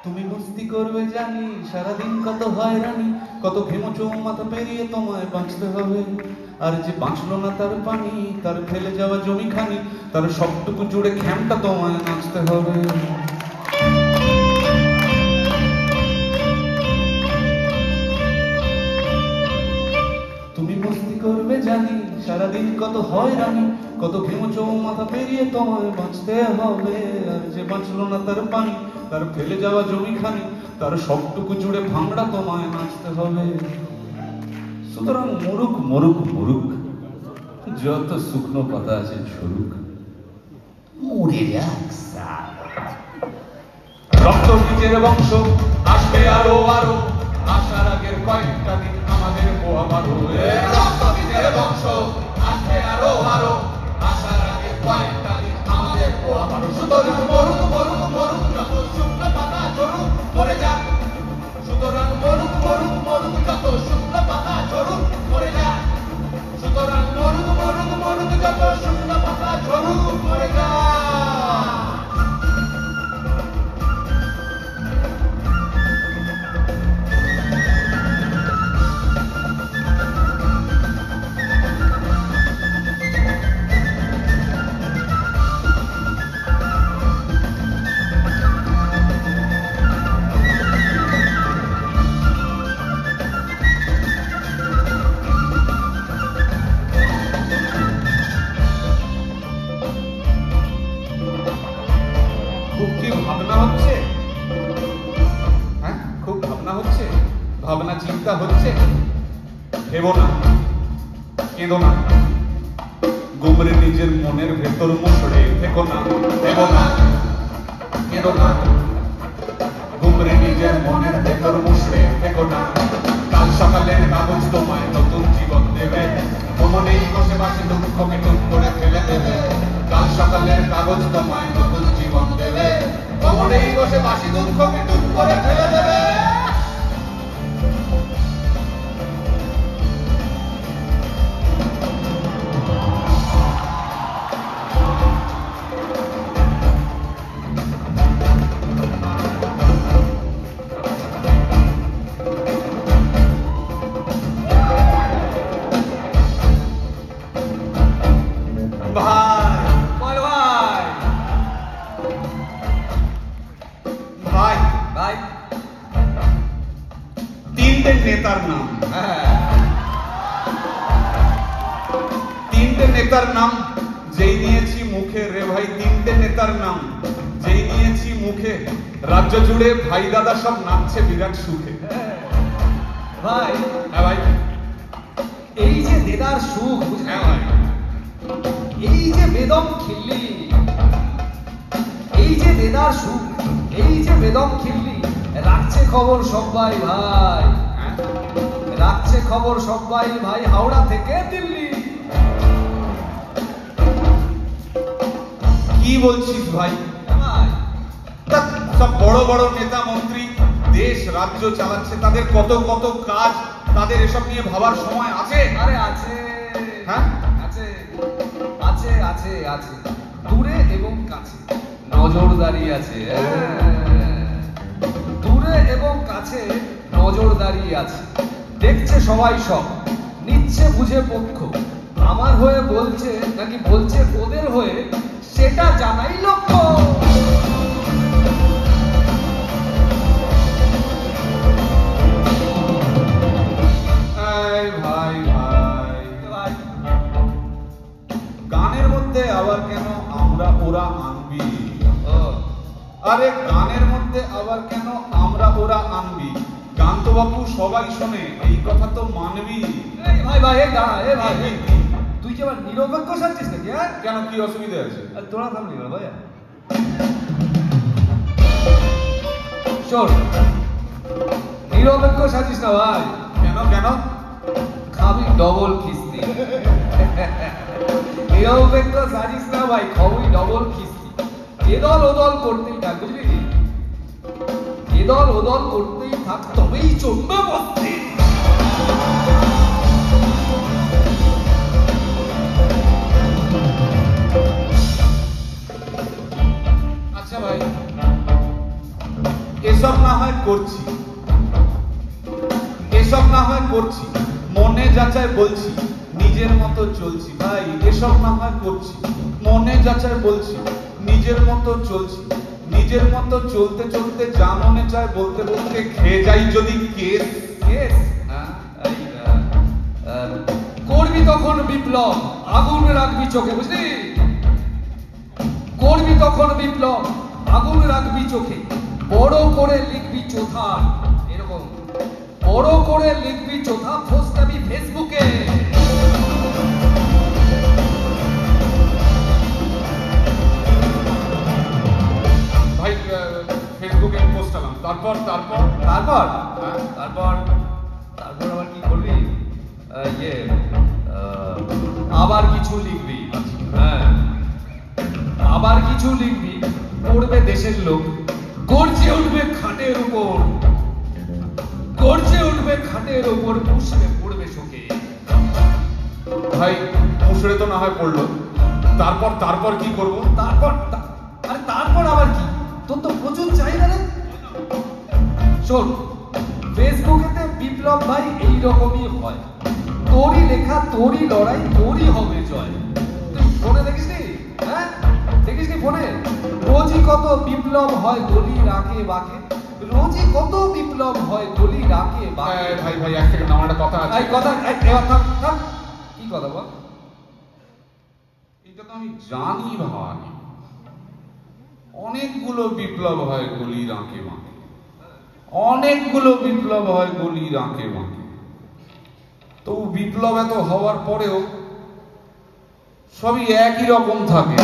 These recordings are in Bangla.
তুমি মস্তি করবে জানি, সারাদিন কত হয়রানি, কত ঘেমোচো মাথা পেরিয়ে তোমায় বাঁচতে হবে। আর যে বাঁচলো না তার পানি, তার ফেলে যাওয়া জমিখানি, তার সবটুকু জুড়ে খ্যামটা তোমায় নাচতে হবে। তুমি মস্তি করবে জানি, সারাদিন কত হয়রানি, কত ঘেমোচো মাথা পেরিয়ে তোমায় বাঁচতে হবে। আর যে বাঁচলো না তার পানি, তার ফেলে যাওয়া জমিখানি, তার সবটুকু জুড়ে ভাঙড়া তোমায় নাচতে হবে। সুতরাং মরুক মরুক মরুক, যত শুকনো পাতা আছে ঝরুক, মরে যাক রক্ত বীজের বংশ আসবে আরো আরো, আসার আগের কয়েকটা দিন আমাদের পোয়াবারো। রক্ত বীজের বংশ আসবে আরো আরো, আসার আগের কয়েকটা দিন আমাদের পোয়াবারো। সুতরাং মরুক মরুক মরুক, যত শুকনো পাতা ঝরুক, মরে যাক। সুতরাং মরুক মরুক মরুক, যত শুকনো পাতা ঝরুক, মরে যাক। সুতরাং মরুক মরুক মরুক, যত শুকনো পাতা ঝরুক, মরে যাক। ভাবনা চিন্তা হচ্ছে, ভেবো না, কেঁদো না, গুমরে নিজের মনের ভেতর মুছড়ে থেকো না। ভেবো না, কেঁদো না, গুমরে নিজের মনের ভেতর মুছড়ে থেকো না। কাল সকালের কাগজ তোমায় নতুন জীবন দেবে, মনেই বসে বসে দুঃখকে টুক করে ফেলে দেবে। কাল সকালের কাগজ তোমায় নতুন জীবন দেবে, মনেই বসে বসে দুঃখকে টুক করে ফেলে দেবে। নেতার নাম, তিনটে নেতার নাম যেই নিয়েছি মুখে রে ভাই, তিনটে নেতার নাম যেই নিয়েছি মুখে, রাজ্য জুড়ে ভাই দাদা সব নাচছে বিরাট সুখে। ভাই হ্যাঁ ভাই, এই যে দেদার সুখ, হ্যাঁ ভাই, এই যে বেদম খিল্লি, এই যে দেদার সুখ, এই যে বেদম খিল্লি, রাখছে খবর সবাই ভাই, রাখছে খবর সবাই ভাই, হাওড়া থেকে দিল্লি। কি বলছিস ভাই? সব বড় বড় নেতা মন্ত্রী দেশ রাজ্য চালাচ্ছে, তাদের কত কত কাজ, তাদের এসব নিয়ে ভাবার সময় আছে? আরে আছে, হ্যাঁ আছে আছে আছে আছে, দূরে এবং কাছে নজরদারি আছে, দূরে এবং কাছে নজরদারি আছে। দেখছে সবাই সব, নিচ্ছে বুঝে পক্ষ, আমার হয়ে বলছে নাকি বলছে ওদের হয়ে, সেটা জানাই লক্ষ্য। ভাই ভাই ভাই, গানের মধ্যে আবার কেন আমরা ওরা আনবি? আরে গানের মধ্যে আবার কেন আমরা ওরা আনবি? গান তো বাপু সবাই শোনে, এই কথা তো মানবি। ভাই ভাই এই দাঁড়া, এ ভাই তুই কি আবার নিরপেক্ষ সাজছিস নাকি? কেন, কি অসুবিধা আছে? তোরা থামলি না ভাই, শোন, নিরপেক্ষ সাজিস না ভাই। কেন কেন? খাবি ডবল কিস্তি। নিরপেক্ষ সাজিস না ভাই, খাবি ডবল কিস্তি। এদল ওদল করতেই থাক, বুঝলি? এদল ওদল করতেই থাক, তবেই চলবে বস্তি। এসব হয় করছি, এসব না হয় করছি, মনে যাচাই বলছি, নিজের মতো চলছি। ভাই এসব না হয় করছি, মনে যাচাই বলছি, নিজের মতো চলছি। নিজের মতো চলতে চলতে যা মনে চায় বলতে বলতে খেয়ে যাই যদি কেস। কেস করবি তখন বিপ্লব, আগুন রাখবি চোখে, বুঝলি? করবি তখন বিপ্লব, আগুন রাখবি চোখে, বড় করে লিখবি চোথা, এরকম বড় করে লিখবি চোথা, পোস্টাবি ফেসবুকে। ভাই ফেসবুকে পোস্ট আলাম, তারপর তারপর তারপর হ্যাঁ? তারপর তারপর আবার কি করবি? আবার কিছু লিখবি। হ্যাঁ, আবার কিছু লিখবি, পড়বে দেশের লোক, গর্জে উঠবে খাটের উপর, গর্জে উঠবে খাটের উপর, পুষবে পড়বে শোকে। ভাই মুসড়ে তো না হয় পড়লো, তারপর তারপর কি করব? আরে তারপর আবার কি? তোর তো প্রচুর চাহিদা রে। শোন, ফেসবুকেতে বিপ্লব ভাই এইরকমই হয়, তোরই লেখা, তোরই লড়াই, তোরই হবে জয়। তুই ফোনে দেখিস নি? হ্যাঁ, দেখিস নি ফোনে? রোজই কত বিপ্লব হয় গলি রাকে বাকে, রোজই কত বিপ্লব হয় গলি রাকে বাকে। ভাই ভাই এক সেকেন্ড, আমার একটা কথা আছে। এই কথা, এবার থাম থাম। কি কথা বল? এটা তো আমি জানি ভাই, অনেকগুলো বিপ্লব হয় গলির আঁকে বাঁকে, অনেকগুলো বিপ্লব হয় গলির আঁকে বাঁকে। তো বিপ্লব এত হওয়ার পরেও সবই একই রকম থাকে।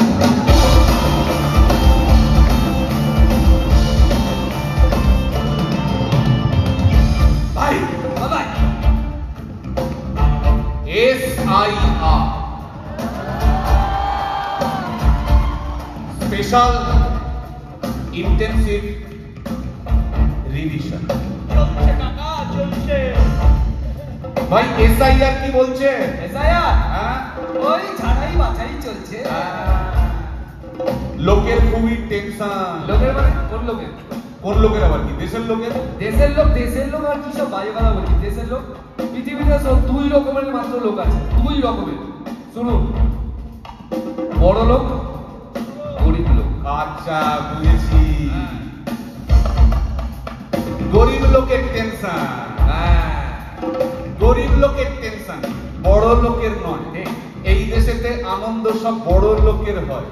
ভাই ভাই, SIR স্পেশাল ইন্টেনসিভ রিভিশন। ভাই SIR কি বলছে? এসআইআর হ্যাঁ? ওই ছাড়াই বাছাই চলছে। লোকের খুবই টেনশন। লোকের মানে কোন লোকের? কোন লোকের আবার কি? দেশের লোকের। দেশের লোক আর কি সব বাজে কথা বলছি? দেশের লোক, পৃথিবীতে সব দুই রকমের মাত্র লোক আছে, দুই রকমের। শুনুন, বড় লোক, গরিব লোক। আচ্ছা বুঝেছি, গরিব লোকের টেনশন। হ্যাঁ, গরিব লোকের টেনশন, বড় লোকের নয়। এই দেশেতে আনন্দ সব বড় লোকের হয়।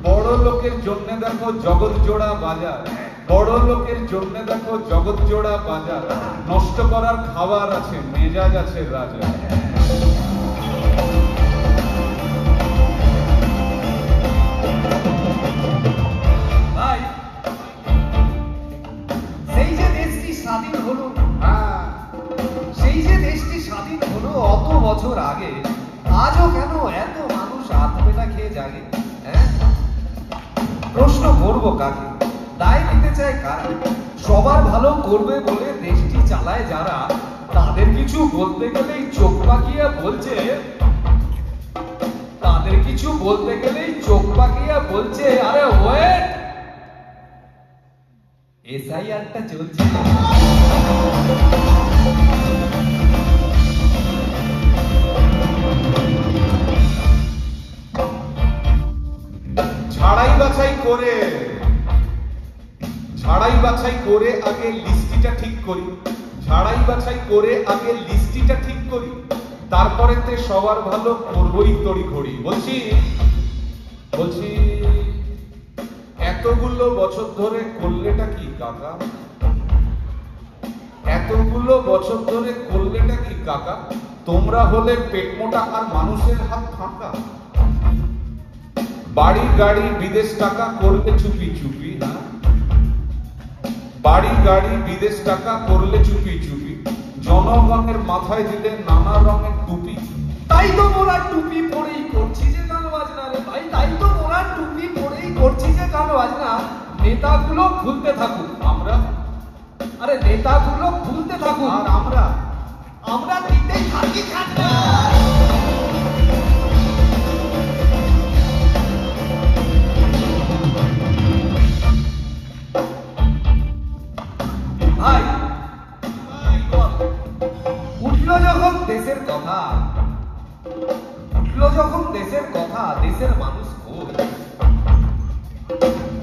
বড় লোকের জন্য দেখো জগৎ জোড়া বাজার, বড় লোকের জন্য দেখো জগৎ জোড়া বাজার। নষ্ট করার খাবার আছে, মেজাজ আছে রাজা। ভাই সেই যে দেশটি স্বাধীন হলো, হ্যাঁ, সেই যে দেশটি স্বাধীন হলো অত বছর আগে, আজও কেন এত মানুষ আত্মবেলা খেয়ে জাগে? হ্যাঁ, প্রশ্ন করবো কাকে? দায় নিতে চায় কারা? সবার ভালো করবে বলে দেশটি চালায় যারা, তাদের কিছু বলতে গেলেই চোখ পাকিয়ে বলছে, তাদের কিছু বলতে গেলেই চোখ পাকিয়ে বলছে, আরে ওয়েট, এসআইআরটা চলছে। ছাড়াই বাছাই করে আগে লিস্টিটা ঠিক করি, ছাড়াই বাছাই করে আগে লিস্টিটা ঠিক করি, তারপরেতে সবার ভালো করবই তড়ি ঘড়ি। বলছি এতগুলো বছর ধরে করলেটা কি কাকা? এতগুলো বছর ধরে করলেটা কি কাকা? তোমরা হলে পেট মোটা আর মানুষের হাত ফাঁকা। বাড়ি গাড়ি বিদেশ টাকা করলে চুপি চুপি, হ্যাঁ, বাড়ি গাড়ি বিদেশ টাকা করলে চুপি চুপি, জনগণের মাথায় দিলে নানা রঙের টুপি। তাই তো মোরা টুপি পরেই করছি যে গান বাজনা রে ভাই, তাই তো মোরা টুপি পরেই করছি যে গান বাজনা। নেতাগুলো ভুলতে থাকুক, আমরা, আরে নেতাগুলো ভুলতে থাকুক, আর আমরা দিতেই থাকি খাজনা। মানুষ কই?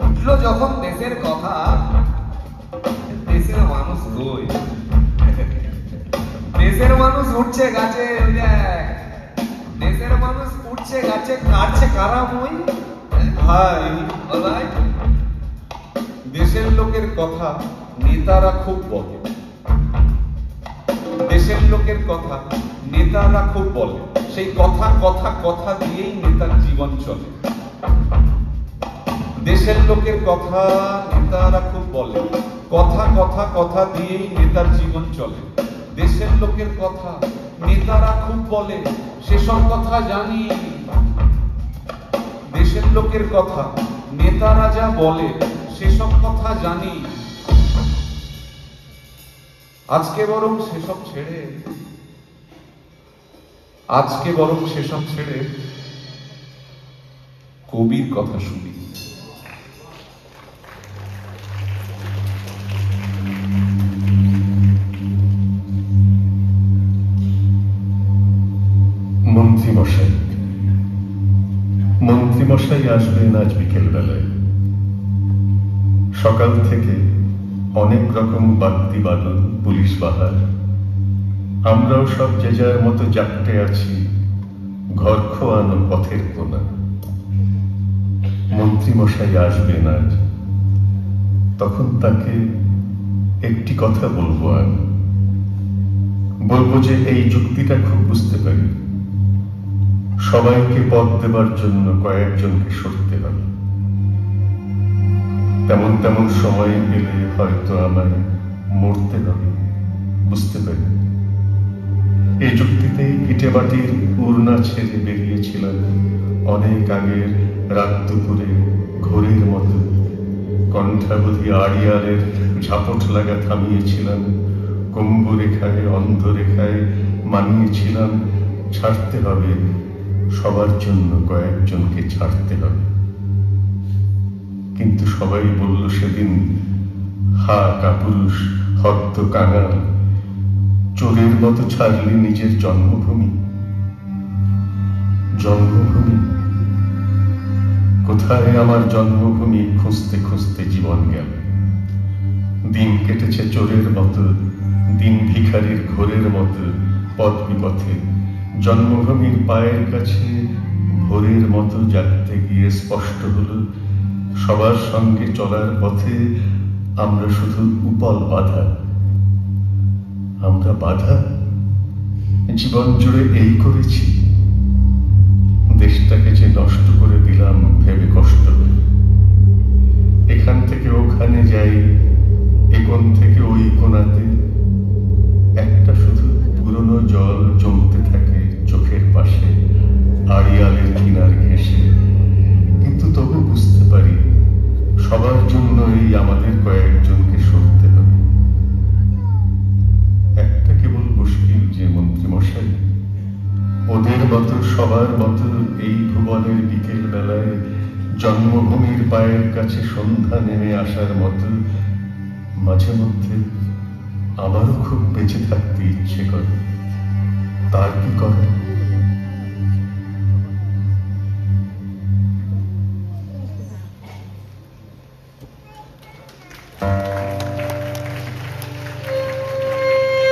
উঠলো যখন দেশের কথা, দেশের মানুষ কই? দেশের মানুষ উঠছে গাছে, ওই দেখ, দেশের মানুষ উঠছে গাছে, কাটছে কারা মই? ভাই, বল ভাই। দেশের লোকের কথা নেতারা খুব বলে, দেশের লোকের কথা নেতারা খুব বলে, সেই কথা কথা কথা দিয়েই নেতার জীবন চলে। দেশের লোকের কথা নেতারা খুব বলে, কথা কথা কথা দিয়েই নেতার জীবন চলে। দেশের লোকের কথা নেতারা খুব বলে, সেসব কথা জানি। দেশের লোকের কথা নেতারা যা বলে সেসব কথা জানি। আজকে বরং সেসব ছেড়ে কবির কথা শুনি। মন্ত্রীমশাই আসবেন আজ বিকেল বেলায়। সকাল থেকে অনেক রকম বাদ্যি বাদন, পুলিশ বাহার, আমরাও সব যে যার মতো জাপটে আছি ঘর খোয়ানো পথের কোনা। মন্ত্রীমশাই আসবেন আজ, তখন তাকে একটি কথা বলবো আমি। বলবো যে এই যুক্তিটা খুব বুঝতে পারি, সবাইকে পদ দেবার জন্য কয়েকজনকে সরতে হবে। তেমন তেমন সময় পেলে হয়তো আমায় মরতে হবে, বুঝতে পারি। এই যুক্তিতেই ইটে বাটির উড়না ছেড়ে বেরিয়েছিলাম অনেক আগের রাত দুপুরে ঘোরের মতো। কণ্ঠাবধি আড়িয়ালের ঝাপট লাগা থামিয়েছিলাম, কম্বু রেখায় অন্ধ রেখায় মানিয়েছিলাম। ছাড়তে হবে সবার জন্য, কয়েকজনকে ছাড়তে হবে। কিন্তু সবাই বলল সেদিন, হা কাপুরুষ, হদ্দ কাঙাল, চোরের মতো ছাড়লি নিজের জন্মভূমি। জন্মভূমি কোথায়? আমার জন্মভূমি খুঁজতে খুঁজতে জীবন গেল। দিন কেটেছে চোরের মতো, দিন ভিখারির ঘোরের মতো পথ বিপথে। জন্মভূমির পায়ের কাছে ভোরের মতো জাগতে গিয়ে স্পষ্ট হলো, সবার সঙ্গে চলার পথে আমরা শুধু উপল বাধা। আমরা বাধা জীবন জুড়ে এই করেছি। দেশটাকে যে নষ্ট করে দিলাম ভেবে কষ্ট হল। এখান থেকে ওখানে যাই, এখান থেকে ওই কোণাতে, একটা শুধু পুরনো জল জমতে থাকে চোখের পাশে, আড়িয়ালের কিনার ঘেঁষে। কিন্তু তবু বুঝতে পারি সবার জন্যই আমাদের কয়েকজনকে সরতে হবে। একটা কেবল মুশকিল যে মন্ত্রীমশাই, ওদের মতো সবার মতো এই ভুবনের বিকেল বেলায় জন্মভূমির পায়ের কাছে সন্ধ্যা নেমে আসার মতো মাঝে মধ্যে আমারও খুব বেঁচে থাকতে ইচ্ছে করে। তার কি করে?